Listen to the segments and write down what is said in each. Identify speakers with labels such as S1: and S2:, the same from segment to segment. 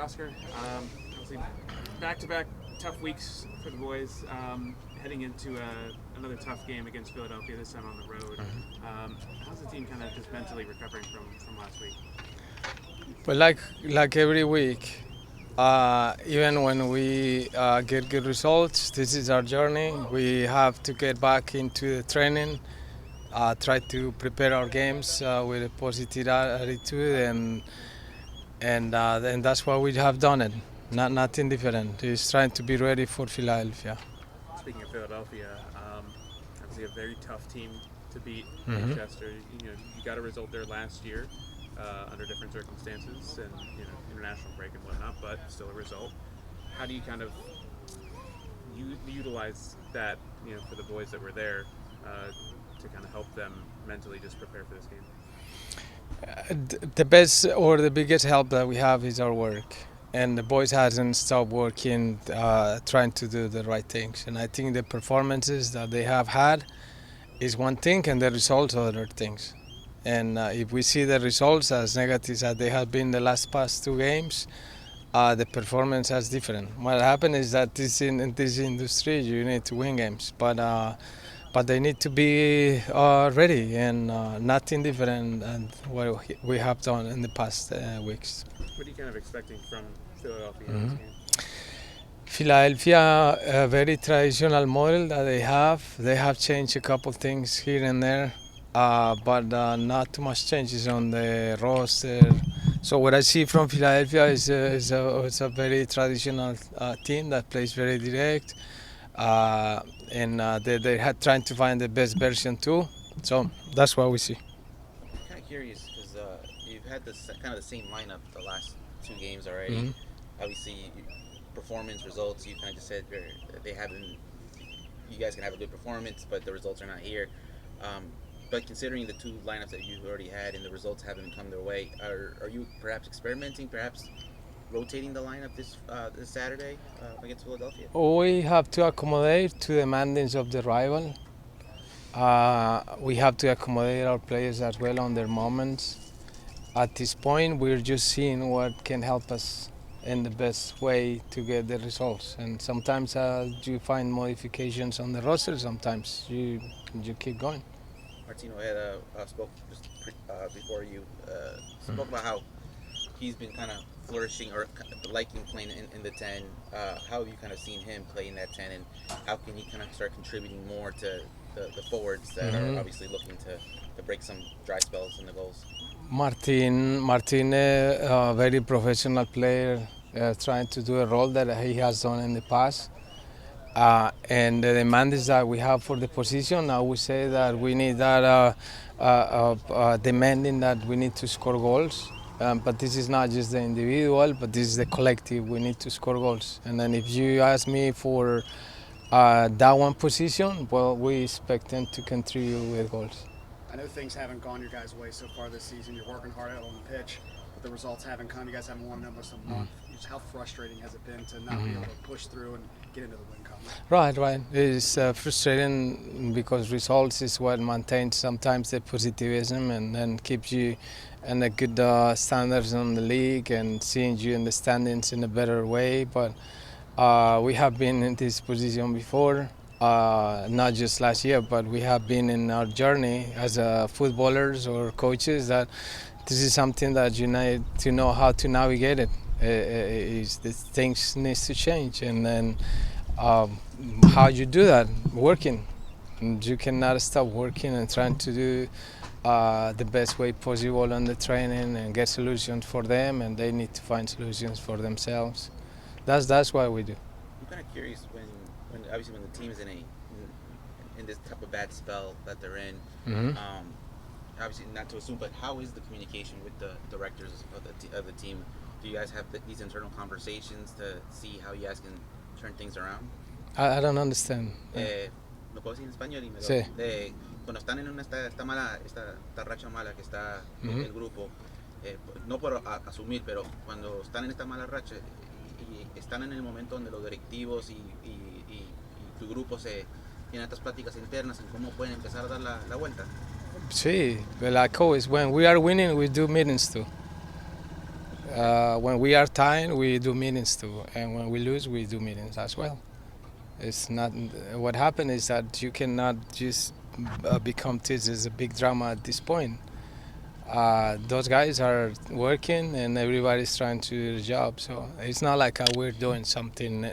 S1: Oscar. Obviously, back-to-back tough weeks for the boys. Heading into another tough game against Philadelphia, this time on the road. How's the team kind of just mentally recovering from last week?
S2: But like every week, even when we get good results, this is our journey. We have to get back into the training, try to prepare our games with a positive attitude, and that's why we have done it. Nothing different. It's trying to be ready for Philadelphia.
S1: Speaking of Philadelphia, obviously a very tough team to beat. Manchester. You got a result there last year under different circumstances and international break and whatnot, but still a result. How do you kind of utilize that for the boys that were there to kind of help them mentally just prepare for this game?
S2: The best or the biggest help that we have is our work, and the boys hasn't stopped working, trying to do the right things. And I think the performances that they have had is one thing, and the results are other things. And if we see the results as negatives as they have been the past two games, the performance is different. What happened is that in this industry you need to win games, but they need to be ready, and nothing different than what we have done in the past weeks.
S1: What are you kind of expecting from Philadelphia in this game?
S2: Philadelphia, a very traditional model that they have. They have changed a couple things here and there, but not too much changes on the roster. So what I see from Philadelphia is a very traditional team that plays very direct, and they're trying to find the best version too. So that's what we see.
S3: I'm kind of curious because you've had this kind of the same lineup the last two games already. Obviously, performance results. You kind of just said they haven't. You guys can have a good performance, but the results are not here. But considering the two lineups that you've already had and the results haven't come their way, are you perhaps experimenting, perhaps rotating the lineup this Saturday against Philadelphia?
S2: We have to accommodate to the demandings of the rival. We have to accommodate our players as well on their moments. At this point, we're just seeing what can help us in the best way to get the results. And sometimes you find modifications on the roster. Sometimes you keep going.
S3: Martino had spoke just before you spoke about how he's been kind of flourishing or liking playing in the 10. How have you kind of seen him play in that 10, and how can he kind of start contributing more to the forwards that are obviously looking to break some dry spells in the goals?
S2: Martin, a very professional player, trying to do a role that he has done in the past. And the demands that we have for the position, I would say that we need that demanding that we need to score goals. But this is not just the individual, but this is the collective. We need to score goals. And then if you ask me for that one position, well, we expect them to contribute with goals.
S4: I know things haven't gone your guys' way so far this season. You're working hard out on the pitch, but the results haven't come. You guys haven't won in almost a month. Just how frustrating has it been to not be able to push through and get into the win column?
S2: Right. It's frustrating because results is what maintains sometimes the positivism and keeps you in the good standards on the league and seeing you in the standings in a better way. But we have been in this position before. Not just last year, but we have been in our journey as footballers or coaches that this is something that you need to know how to navigate it. The things needs to change, and then how you do that, working. And you cannot stop working and trying to do the best way possible on the training and get solutions for them, and they need to find solutions for themselves. That's what we do.
S3: I'm kind of curious when obviously when the team is in this type of bad spell that they're in. Obviously not to assume, but how is the communication with the directors of the team? Do you guys have these internal conversations to see how you guys can turn things around?
S2: I don't understand.
S3: ¿Lo puedo decir en español?
S2: Sí.
S3: Cuando están en esta racha mala que está el grupo, no por asumir, pero cuando están en esta mala racha y están en el momento donde los directivos y tu grupo tienen estas pláticas internas en cómo pueden empezar a dar la vuelta.
S2: Sí, like always, when we are winning, we do meetings too. When we are tired, we do meetings too, and when we lose, we do meetings as well. It's not what happened is that you cannot just become this is a big drama at this point. Those guys are working, and everybody's trying to do the job. So it's not like we're doing something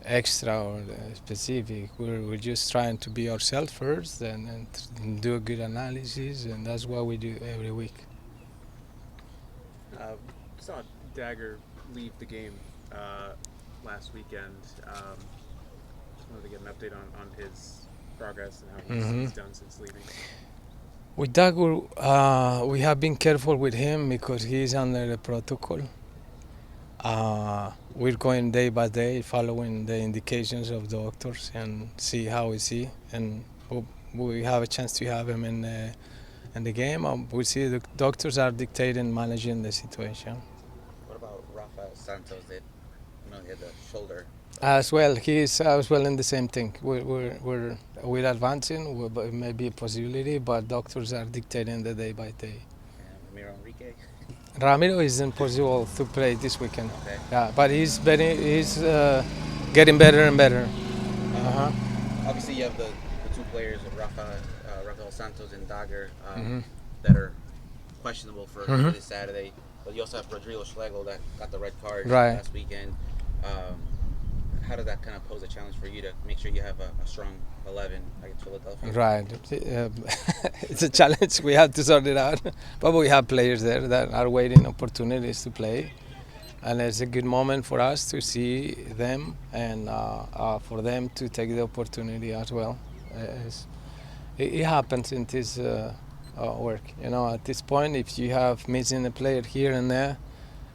S2: extra or specific. We're just trying to be ourselves first and do a good analysis, and that's what we do every week.
S1: Saw Dagger leave the game last weekend. Just wanted to get an update on his progress and how he's done since leaving.
S2: With Dagger, we have been careful with him because he's under the protocol. We're going day by day, following the indications of doctors and see how is he. And we have a chance to have him in the game. We see the doctors are dictating, managing the situation.
S3: What about Rafael Santos? He had the shoulder.
S2: As well, he is as well in the same thing. We're advancing. But it may be a possibility, but doctors are dictating the day by day.
S3: And Ramiro Enrique.
S2: Ramiro is impossible to play this weekend.
S3: Okay.
S2: Yeah, but he's getting better and better.
S3: Obviously, you have the two players, Rafael Santos and Dagger, that are questionable for this Saturday. But you also have Rodrigo Schlegel that got the red card last weekend. How does that kind of pose a challenge for you to make sure you have a strong 11 against Philadelphia?
S2: Right. It's a challenge. We have to sort it out. But we have players there that are waiting opportunities to play. And it's a good moment for us to see them and for them to take the opportunity as well. It happens in this work. At this point, if you have missing a player here and there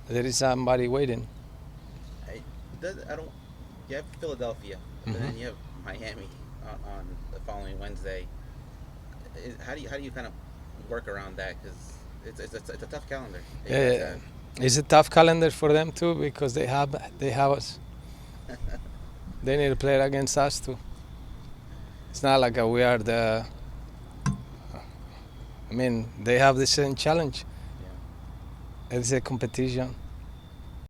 S2: is somebody waiting.
S3: You have Philadelphia, and then you have Miami on the following Wednesday. How do you kind of work around that? Because it's a tough calendar.
S2: Yeah. It's a tough calendar for them too because they have us. They need to play against us too. It's not like we are the. They have the same challenge.
S3: Yeah.
S2: It's a competition.